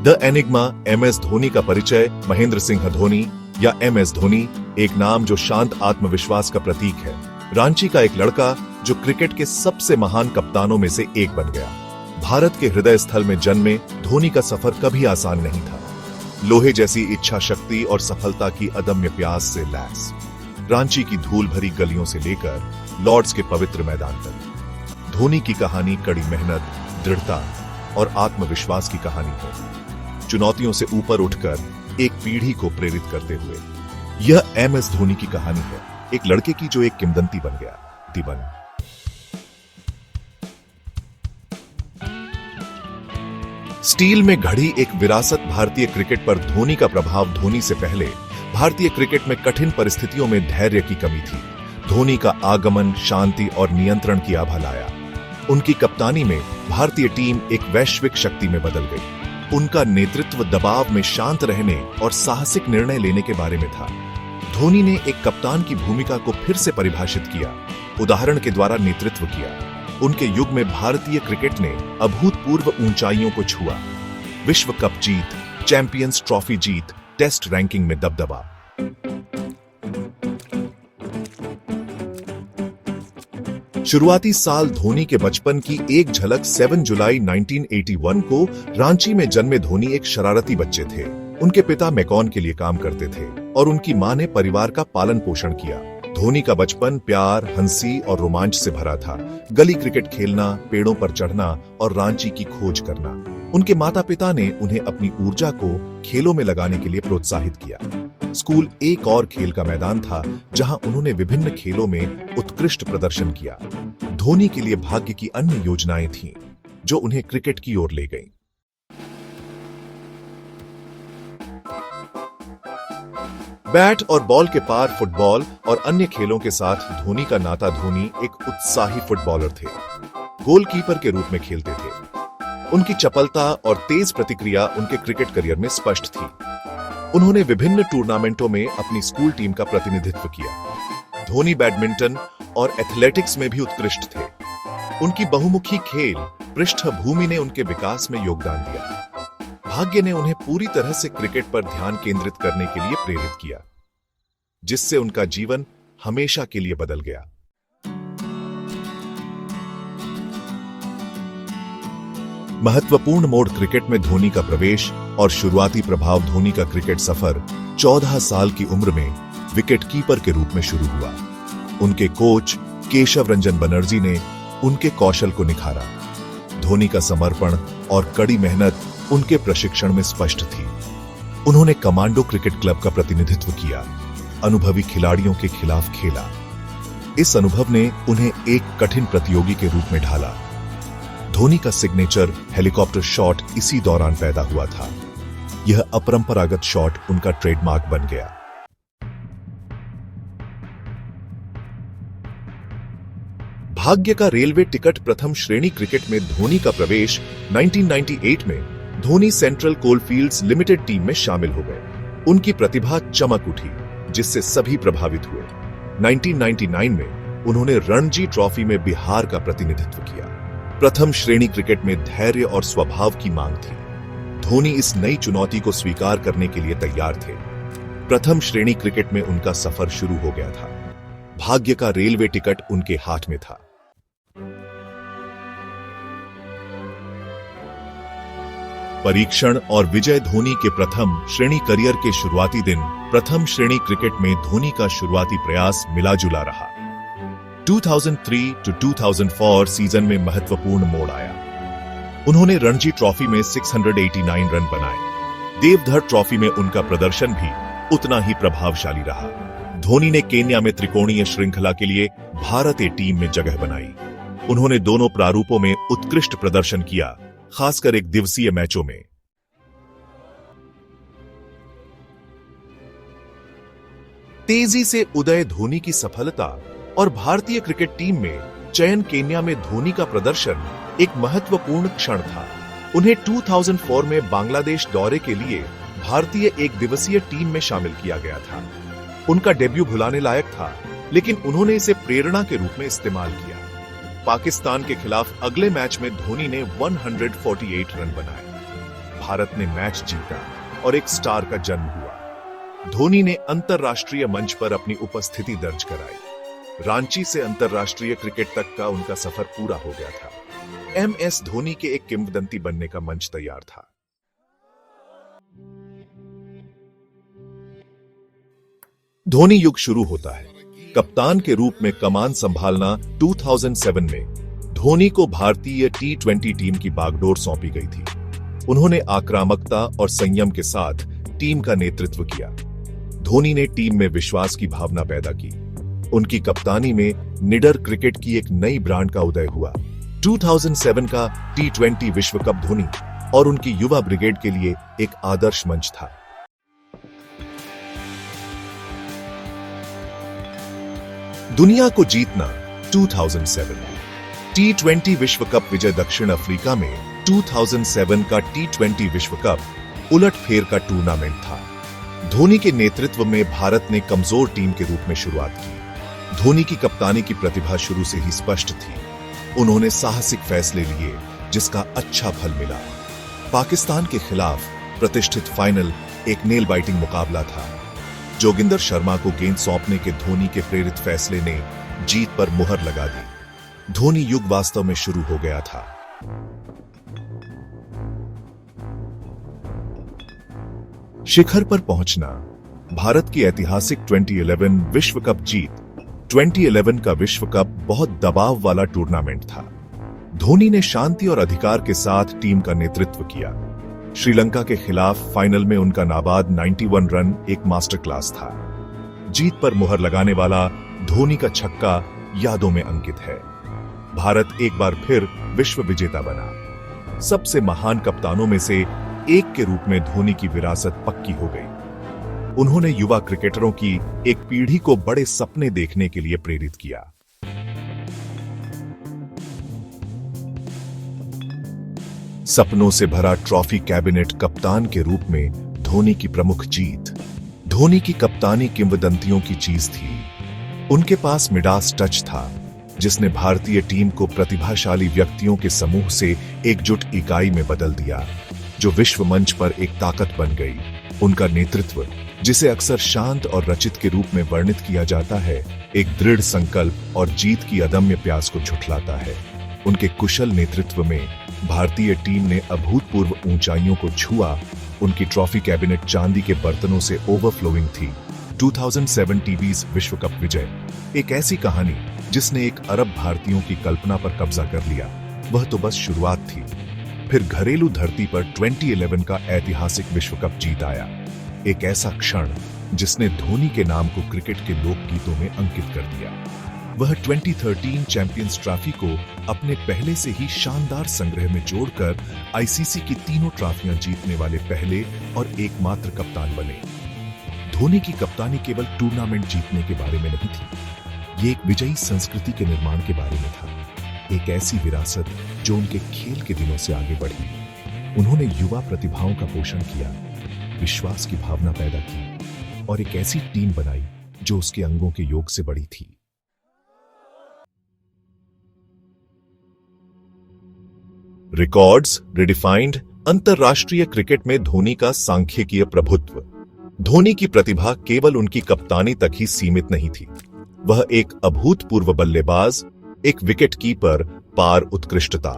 The enigma MS Dhoni का परिचय। महेंद्र सिंह धोनी या MS धोनी एक नाम जो शांत आत्मविश्वास का प्रतीक है। रांची का एक लड़का जो क्रिकेट के सबसे महान कप्तानों में से एक बन गया। भारत के हृदय स्थल में जन्मे धोनी का सफर कभी आसान नहीं था। लोहे जैसी इच्छा शक्ति और सफलता की अदम्य प्यास से लैस रांची की धूल भरी गलियों से लेकर लॉर्ड्स के पवित्र मैदान तक धोनी की कहानी कड़ी मेहनत, दृढ़ता और आत्मविश्वास की कहानी है। चुनौतियों से ऊपर उठकर एक पीढ़ी को प्रेरित करते हुए यह MS धोनी की कहानी है, एक लड़के की जो एक किंवदंती बन गया। दीवन स्टील में घड़ी एक विरासत। भारतीय क्रिकेट पर धोनी का प्रभाव। धोनी से पहले भारतीय क्रिकेट में कठिन परिस्थितियों में धैर्य की कमी थी। धोनी का आगमन शांति और नियंत्रण की आभा लाया। उनकी कप्तानी में भारतीय टीम एक वैश्विक शक्ति में बदल गई। उनका नेतृत्व दबाव में शांत रहने और साहसिक निर्णय लेने के बारे में था। धोनी ने एक कप्तान की भूमिका को फिर से परिभाषित किया, उदाहरण के द्वारा नेतृत्व किया। उनके युग में भारतीय क्रिकेट ने अभूतपूर्व ऊंचाइयों को छुआ। विश्व कप जीत, चैंपियंस ट्रॉफी जीत, टेस्ट रैंकिंग में दबदबा। शुरुआती साल धोनी के बचपन की एक झलक। 7 जुलाई 1981 को रांची में जन्मे धोनी एक शरारती बच्चे थे। उनके पिता मैकॉन के लिए काम करते थे और उनकी मां ने परिवार का पालन पोषण किया। धोनी का बचपन प्यार, हंसी और रोमांच से भरा था। गली क्रिकेट खेलना, पेड़ों पर चढ़ना और रांची की खोज करना। उनके माता पिता ने उन्हें अपनी ऊर्जा को खेलों में लगाने के लिए प्रोत्साहित किया। स्कूल एक और खेल का मैदान था जहां उन्होंने विभिन्न खेलों में उत्कृष्ट प्रदर्शन किया। धोनी के लिए भाग्य की अन्य योजनाएं थीं जो उन्हें क्रिकेट की ओर ले गईं। बैट और बॉल के पार फुटबॉल और अन्य खेलों के साथ धोनी का नाता। धोनी एक उत्साही फुटबॉलर थे, गोलकीपर के रूप में खेलते थे। उनकी चपलता और तेज प्रतिक्रिया उनके क्रिकेट करियर में स्पष्ट थी। उन्होंने विभिन्न टूर्नामेंटों में अपनी स्कूल टीम का प्रतिनिधित्व किया। धोनी बैडमिंटन और एथलेटिक्स में भी उत्कृष्ट थे। उनकी बहुमुखी खेल पृष्ठभूमि ने उनके विकास में योगदान दिया। भाग्य ने उन्हें पूरी तरह से क्रिकेट पर ध्यान केंद्रित करने के लिए प्रेरित किया, जिससे उनका जीवन हमेशा के लिए बदल गया। महत्वपूर्ण मोड़। क्रिकेट में धोनी का प्रवेश और शुरुआती प्रभाव। धोनी का क्रिकेट सफर 14 साल की उम्र में विकेटकीपर के रूप में शुरू हुआ। उनके कोच केशव रंजन बनर्जी ने उनके कौशल को निखारा। धोनी का समर्पण और कड़ी मेहनत उनके प्रशिक्षण में स्पष्ट थी। उन्होंने कमांडो क्रिकेट क्लब का प्रतिनिधित्व किया, अनुभवी खिलाड़ियों के खिलाफ खेला। इस अनुभव ने उन्हें एक कठिन प्रतियोगी के रूप में ढाला। धोनी का सिग्नेचर हेलीकॉप्टर शॉट इसी दौरान पैदा हुआ था। यह अपरंपरागत शॉट उनका ट्रेडमार्क बन गया। भाग्य का रेलवे टिकट। प्रथम श्रेणी क्रिकेट में धोनी का प्रवेश। 1998 में Dhoni central coalfields limited team में शामिल हो गए। उनकी प्रतिभा चमक उठी, जिससे सभी प्रभावित हुए। 1999 में उन्होंने रणजी ट्रॉफी में बिहार का प्रतिनिधित्व किया। प्रथम श्रेणी क्रिकेट में धैर्य और स्वभाव की मांग थी। धोनी इस नई चुनौती को स्वीकार करने के लिए तैयार थे। प्रथम श्रेणी क्रिकेट में उनका सफर शुरू हो गया था। भाग्य का रेलवे टिकट उनके हाथ में था। परीक्षण और विजय। धोनी के प्रथम श्रेणी करियर के शुरुआती दिन। प्रथम श्रेणी क्रिकेट में धोनी का शुरुआती प्रयास मिला जुला रहा। 2003 to 2004 सीजन में महत्वपूर्ण मोड़ आया। उन्होंने रणजी ट्रॉफी में 689 रन बनाए। देवधर ट्रॉफी में उनका प्रदर्शन भी उतना ही प्रभावशाली रहा। धोनी ने केन्या में त्रिकोणीय श्रृंखला के लिए भारत ए टीम में जगह बनाई। उन्होंने दोनों प्रारूपों में उत्कृष्ट प्रदर्शन किया, खासकर एक दिवसीय मैचों में। तेजी से उदय। धोनी की सफलता और भारतीय क्रिकेट टीम में चयन। केन्या में धोनी का प्रदर्शन एक महत्वपूर्ण क्षण था। उन्हें 2004 में बांग्लादेश दौरे के लिए भारतीय एक दिवसीय टीम में शामिल किया गया था। उनका डेब्यू भुलाने लायक था, लेकिन उन्होंने इसे प्रेरणा के रूप में इस्तेमाल किया। पाकिस्तान के खिलाफ अगले मैच में धोनी ने 148 रन बनाए। भारत ने मैच जीता और एक स्टार का जन्म हुआ। धोनी ने अंतरराष्ट्रीय मंच पर अपनी उपस्थिति दर्ज कराई। रांची से अंतरराष्ट्रीय क्रिकेट तक का उनका सफर पूरा हो गया था। एमएस धोनी के एक किंवदंती बनने का मंच तैयार था। धोनी युग शुरू होता है। कप्तान के रूप में कमान संभालना 2007 में धोनी को भारतीय T20 टीम की बागडोर सौंपी गई थी। उन्होंने आक्रामकता और संयम के साथ टीम का नेतृत्व किया। धोनी ने टीम में विश्वास की भावना पैदा की। उनकी कप्तानी में निडर क्रिकेट की एक नई ब्रांड का उदय हुआ। 2007 का T20 विश्व कप धोनी और उनकी युवा ब्रिगेड के लिए एक आदर्श मंच था। दुनिया को जीतना 2007 T20 विश्व कप विजय। दक्षिण अफ्रीका में 2007 का T20 विश्व कप उलटफेर का टूर्नामेंट था। धोनी के नेतृत्व में भारत ने कमजोर टीम के रूप में शुरुआत की। धोनी की कप्तानी की प्रतिभा शुरू से ही स्पष्ट थी। उन्होंने साहसिक फैसले लिए जिसका अच्छा फल मिला। पाकिस्तान के खिलाफ प्रतिष्ठित फाइनल एक नेल बाइटिंग मुकाबला था। जोगिंदर शर्मा को गेंद सौंपने के धोनी के प्रेरित फैसले ने जीत पर मुहर लगा दी। धोनी युग वास्तव में शुरू हो गया था। शिखर पर पहुंचना। भारत की ऐतिहासिक 2011 विश्व कप जीत। 2011 का विश्व कप बहुत दबाव वाला टूर्नामेंट था। धोनी ने शांति और अधिकार के साथ टीम का नेतृत्व किया। श्रीलंका के खिलाफ फाइनल में उनका नाबाद 91 रन एक मास्टर क्लास था। जीत पर मुहर लगाने वाला धोनी का छक्का यादों में अंकित है। भारत एक बार फिर विश्व विजेता बना। सबसे महान कप्तानों में से एक के रूप में धोनी की विरासत पक्की हो गई। उन्होंने युवा क्रिकेटरों की एक पीढ़ी को बड़े सपने देखने के लिए प्रेरित किया। सपनों से भरा ट्रॉफी कैबिनेट। कप्तान के रूप में धोनी की प्रमुख जीत। धोनी की कप्तानी किंवदंतियों की चीज थी। उनके पास मिडास टच था जिसने भारतीय टीम को प्रतिभाशाली व्यक्तियों के समूह से एकजुट इकाई में बदल दिया, जो विश्व मंच पर एक ताकत बन गई। उनका नेतृत्व, जिसे अक्सर शांत और रचित के रूप में वर्णित किया जाता है, एक दृढ़ संकल्प और जीत की अदम्य प्यास को झुठलाता है। उनके कुशल नेतृत्व में भारतीय टीम ने अभूतपूर्व ऊंचाइयों को छुआ। उनकी ट्रॉफी कैबिनेट चांदी के बर्तनों से ओवरफ्लोइंग थी। 2007 टीवीज विश्व कप विजय एक ऐसी कहानी जिसने एक अरब भारतीयों की कल्पना पर कब्जा कर लिया। वह तो बस शुरुआत थी। फिर घरेलू धरती पर 2011 का ऐतिहासिक विश्व कप जीत आया। एक ऐसा क्षण जिसने धोनी के नाम को क्रिकेट के लोकगीतों में अंकित कर दिया। वह 2013 चैंपियंस ट्रॉफी को अपने पहले से ही शानदार संग्रह में जोड़कर आईसीसी की तीनों ट्रॉफियां जीतने वाले पहले और एकमात्र कप्तान बने। धोनी की कप्तानी केवल टूर्नामेंट जीतने के बारे में नहीं थी, ये एक विजयी संस्कृति के निर्माण के बारे में था। एक ऐसी विरासत जो उनके खेल के दिनों से आगे बढ़ी। उन्होंने युवा प्रतिभाओं का पोषण किया, विश्वास की भावना पैदा की और एक ऐसी टीम बनाई जो उसके अंगों के योग से बड़ी थी। Records redefined. अंतरराष्ट्रीय क्रिकेट में धोनी का सांख्यिकीय प्रभुत्व। धोनी की प्रतिभा केवल उनकी कप्तानी तक ही सीमित नहीं थी। वह एक अभूतपूर्व बल्लेबाज, एक विकेट कीपर, पार उत्कृष्टता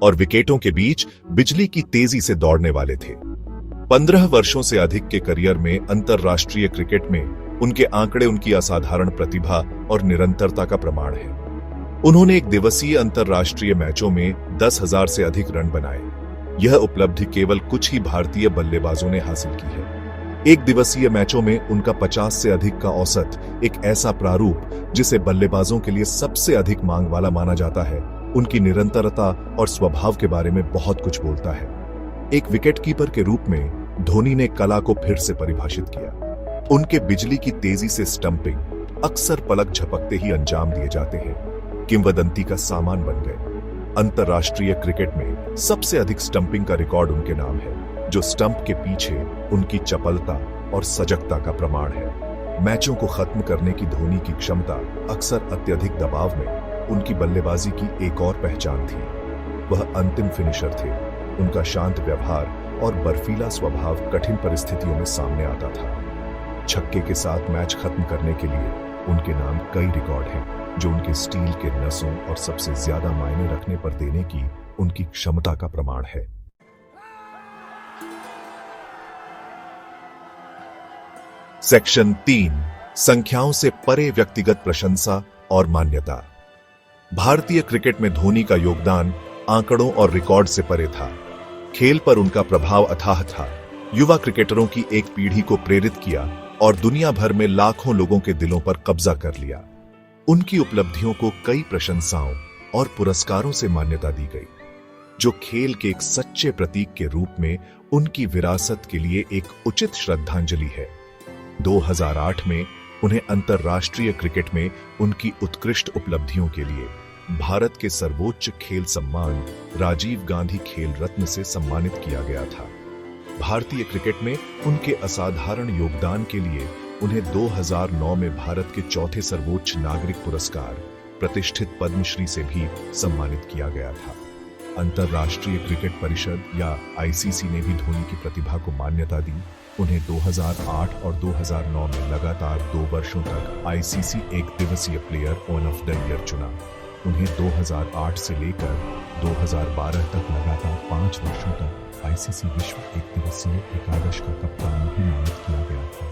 और विकेटों के बीच बिजली की तेजी से दौड़ने वाले थे। 15 वर्षों से अधिक के करियर में अंतरराष्ट्रीय क्रिकेट में उनके आंकड़े उनकी असाधारण प्रतिभा और निरंतरता का प्रमाण है। उन्होंने एक दिवसीय अंतरराष्ट्रीय मैचों में 10,000 से अधिक रन बनाए। यह उपलब्धि केवल कुछ ही भारतीय बल्लेबाजों ने हासिल की है। एक दिवसीय मैचों में उनका 50 से अधिक का औसत एक ऐसा प्रारूप जिसे बल्लेबाजों के लिए सबसे अधिक मांग वाला माना जाता है, उनकी निरंतरता और स्वभाव के बारे में बहुत कुछ बोलता है। एक विकेटकीपर के रूप में धोनी ने कला को फिर से परिभाषित किया। उनके बिजली की तेजी से स्टंपिंग अक्सर पलक झपकते ही अंजाम दिए जाते हैं, किंवदंती का सामान बन गए। अंतरराष्ट्रीय क्रिकेट में सबसे अधिक स्टंपिंग का रिकॉर्ड उनके नाम है, जो स्टंप के पीछे उनकी चपलता और सजगता का प्रमाण है। मैचों को खत्म करने की धोनी की क्षमता अक्सर अत्यधिक दबाव में उनकी बल्लेबाजी की एक और पहचान थी। वह अंतिम फिनिशर थे। उनका शांत व्यवहार और बर्फीला स्वभाव कठिन परिस्थितियों में सामने आता था। छक्के के साथ मैच खत्म करने के लिए उनके नाम कई रिकॉर्ड हैं, जो उनके स्टील के नसों और सबसे ज्यादा मायने रखने पर देने की उनकी क्षमता का प्रमाण है। सेक्शन 3, संख्याओं से परे व्यक्तिगत प्रशंसा और मान्यता। भारतीय क्रिकेट में धोनी का योगदान आंकड़ों और रिकॉर्ड से परे था। खेल पर उनका प्रभाव अथाह था। युवा क्रिकेटरों की एक पीढ़ी को प्रेरित किया और दुनिया भर में लाखों लोगों के दिलों पर कब्जा कर लिया। उनकी उपलब्धियों को कई प्रशंसाओं और पुरस्कारों से मान्यता दी गई, जो खेल के एक सच्चे प्रतीक के रूप में उनकी विरासत के लिए एक उचित श्रद्धांजलि है। 2008 में उन्हें अंतर्राष्ट्रीय क्रिकेट में उनकी उत्कृष्ट उपलब्धियों के लिए भारत के सर्वोच्च खेल सम्मान राजीव गांधी खेल रत्न से सम्मानित किया गया था। भारतीय क्रिकेट में उनके असाधारण योगदान के लिए उन्हें 2009 में भारत के चौथे सर्वोच्च नागरिक पुरस्कार प्रतिष्ठित पद्मश्री से भी सम्मानित किया गया था। अंतर्राष्ट्रीय क्रिकेट परिषद या आईसीसी ने भी धोनी की प्रतिभा को मान्यता दी। उन्हें 2008 और 2009 में लगातार 2 वर्षों तक आईसीसी एक दिवसीय प्लेयर ऑफ द ईयर चुना। उन्हें 2008 से लेकर 2012 तक लगातार 5 वर्षों तक आईसीसी विश्व एक दिवसीय एकादश का कप्तान भी नामित किया गया था,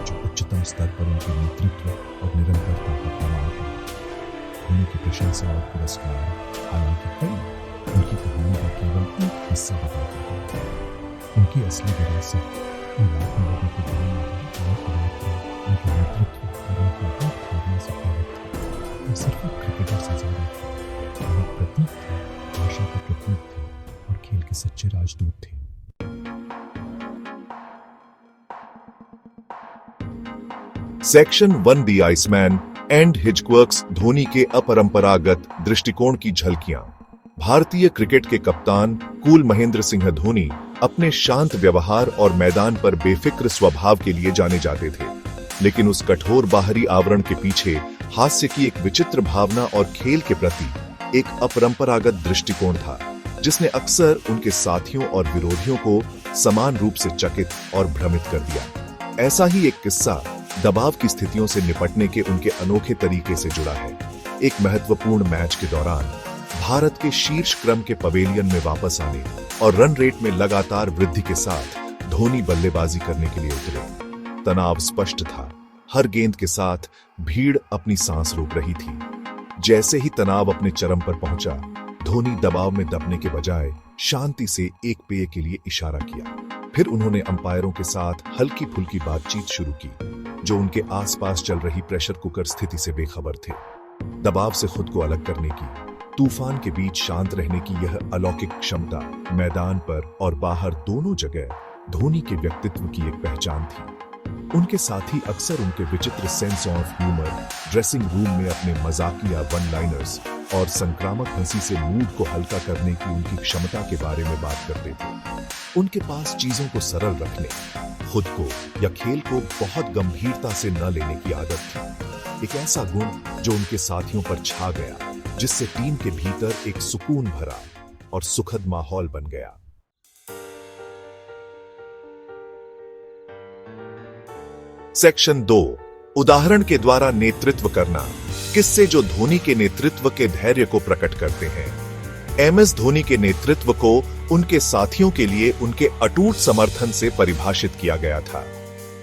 जो उच्चतम स्तर पर उनके नेतृत्व और निरंतरता का प्रमाण है। धोनी की प्रशंसा और पुरस्कार हालांकि कई उनकी कहानी का केवल एक हिस्सा बताते हैं। उनकी असली विरासत उन लाखों लोगों के दिलों में और उनके नेतृत्व और उनके हर भावना से प्रेरित थे। वे सिर्फ एक क्रिकेटर से ज्यादा थे, वे एक प्रतीक थे, भाषा के प्रतीक थे और खेल के सच्चे राजदूत थे। सेक्शन 1, द आइसमैन एंड हिचकवर्क्स धोनी के अपरंपरागत दृष्टिकोण की झलकियां। भारतीय क्रिकेट के कप्तान कूल महेंद्र सिंह धोनी अपने शांत व्यवहार और मैदान पर बेफिक्र स्वभाव के लिए जाने जाते थे, लेकिन उस कठोर बाहरी आवरण के पीछे हास्य की एक विचित्र भावना और खेल के प्रति एक अपरंपरागत दृष्टिकोण था, जिसने अक्सर उनके साथियों और विरोधियों को समान रूप से चकित और भ्रमित कर दिया। ऐसा ही एक किस्सा दबाव की स्थितियों से निपटने के उनके अनोखे तरीके से जुड़ा है। एक महत्वपूर्ण मैच के दौरान भारत के शीर्ष क्रम के पवेलियन में वापस आने और रन रेट में लगातार वृद्धि के साथ धोनी बल्लेबाजी करने के लिए उतरे। तनाव स्पष्ट था। हर गेंद के साथ भीड़ अपनी सांस रोक रही थी। जैसे ही तनाव अपने चरम पर पहुंचा, धोनी दबाव में दबने के बजाय शांति से एक पेय के लिए इशारा किया। फिर उन्होंने अंपायरों के साथ हल्की फुल्की बातचीत शुरू की, जो उनके आसपास चल रही प्रेशर कुकर स्थिति से बेखबर थे। दबाव से खुद को अलग करने की, तूफान के बीच शांत रहने की यह अलौकिक क्षमता मैदान पर और बाहर दोनों जगह धोनी के व्यक्तित्व की एक पहचान थी। उनके साथी अक्सर उनके विचित्र sense of humour, dressing room में अपने मजाकिया वन लाइनर्स और संक्रामक हंसी से मूड को हल्का करने की उनकी क्षमता के बारे में बात करते थे। उनके पास चीजों को सरल रखने, खुद को या खेल को बहुत गंभीरता से न लेने की आदत थी। एक ऐसा गुण जो उनके साथियों पर छा गया, जिससे टीम के भीतर एक सुकून भरा और सुखद माहौल बन गया। सेक्शन 2, उदाहरण के द्वारा नेतृत्व करना। किस्से जो धोनी के नेतृत्व के धैर्य को प्रकट करते हैं। एमएस धोनी के नेतृत्व को उनके साथियों के लिए उनके अटूट समर्थन से परिभाषित किया गया था।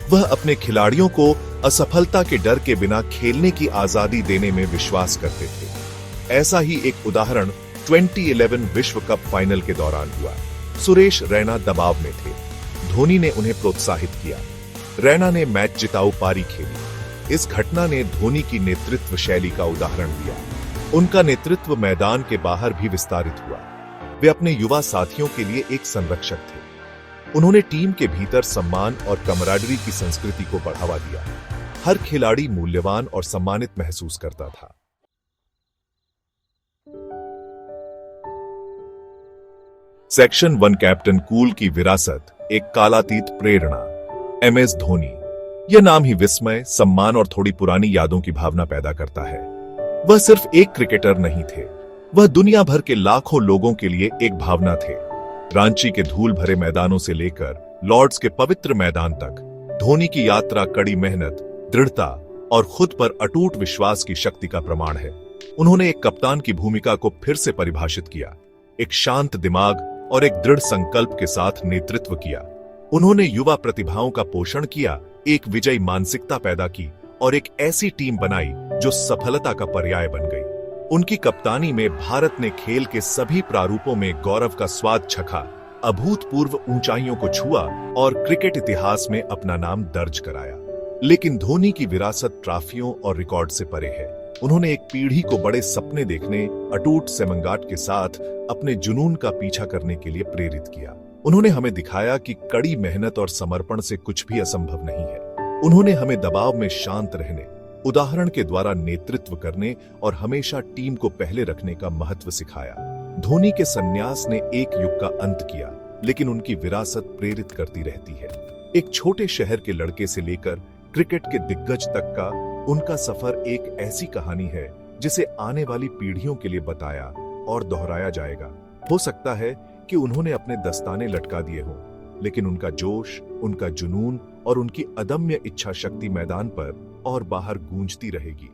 वह अपने खिलाड़ियों को असफलता के डर के बिना खेलने की आजादी देने में विश्वास करते थे। ऐसा ही एक उदाहरण 2011 विश्व कप फाइनल के दौरान हुआ। सुरेश रैना दबाव में थे। धोनी ने उन्हें प्रोत्साहित किया। रैना ने मैच जिताऊ पारी खेली। इस घटना ने धोनी की नेतृत्व शैली का उदाहरण दिया। उनका नेतृत्व मैदान के बाहर भी विस्तारित हुआ। वे अपने युवा साथियों के लिए एक संरक्षक थे। उन्होंने टीम के भीतर सम्मान और कमराडरी की संस्कृति को बढ़ावा दिया। हर खिलाड़ी मूल्यवान और सम्मानित महसूस करता था। सेक्शन 1, कैप्टन कूल की विरासत, एक कालातीत प्रेरणा। एमएस धोनी। यह नाम ही विस्मय, सम्मान और थोड़ी पुरानी यादों की भावना पैदा करता है। वह सिर्फ एक क्रिकेटर नहीं थे, वह दुनिया भर के लाखों लोगों के लिए एक भावना थे। रांची के धूल भरे मैदानों से लेकर लॉर्ड्स के पवित्र मैदान तक धोनी की यात्रा कड़ी मेहनत, दृढ़ता और खुद पर अटूट विश्वास की शक्ति का प्रमाण है। उन्होंने एक कप्तान की भूमिका को फिर से परिभाषित किया, एक शांत दिमाग और एक दृढ़ संकल्प के साथ नेतृत्व किया। उन्होंने युवा प्रतिभाओं का पोषण किया, एक विजयी मानसिकता पैदा की और एक ऐसी टीम बनाई जो सफलता का पर्याय बन गई। उनकी कप्तानी में भारत ने खेल के सभी प्रारूपों में गौरव का स्वाद चखा, अभूतपूर्व ऊंचाइयों को छुआ और क्रिकेट इतिहास में अपना नाम दर्ज कराया। लेकिन धोनी की विरासत ट्रॉफियों और रिकॉर्ड से परे है। उन्होंने एक पीढ़ी को बड़े सपने देखने, अटूट सेमंगाट के साथ अपने जुनून का पीछा करने के लिए प्रेरित किया। उन्होंने हमें दिखाया कि कड़ी मेहनत और समर्पण से कुछ भी असंभव नहीं है। उन्होंने हमें दबाव में शांत रहने, उदाहरण के द्वारा नेतृत्व करने और हमेशा टीम को पहले रखने का महत्व सिखाया। धोनी के संन्यास ने एक युग का अंत किया, लेकिन उनकी विरासत प्रेरित करती रहती है। एक छोटे शहर के लड़के से लेकर क्रिकेट के दिग्गज तक का उनका सफर एक ऐसी कहानी है जिसे आने वाली पीढ़ियों के लिए बताया और दोहराया जाएगा। हो सकता है कि उन्होंने अपने दस्ताने लटका दिए हों, लेकिन उनका जोश, उनका जुनून और उनकी अदम्य इच्छा शक्ति मैदान पर और बाहर गूंजती रहेगी।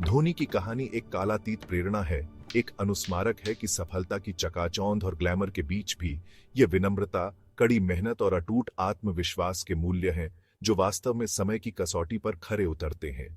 धोनी की कहानी एक कालातीत प्रेरणा है, एक अनुस्मारक है कि सफलता की चकाचौंध और ग्लैमर के बीच भी ये विनम्रता, कड़ी मेहनत और अटूट आत्मविश्वास के मूल्य हैं जो वास्तव में समय की कसौटी पर खरे उतरते हैं।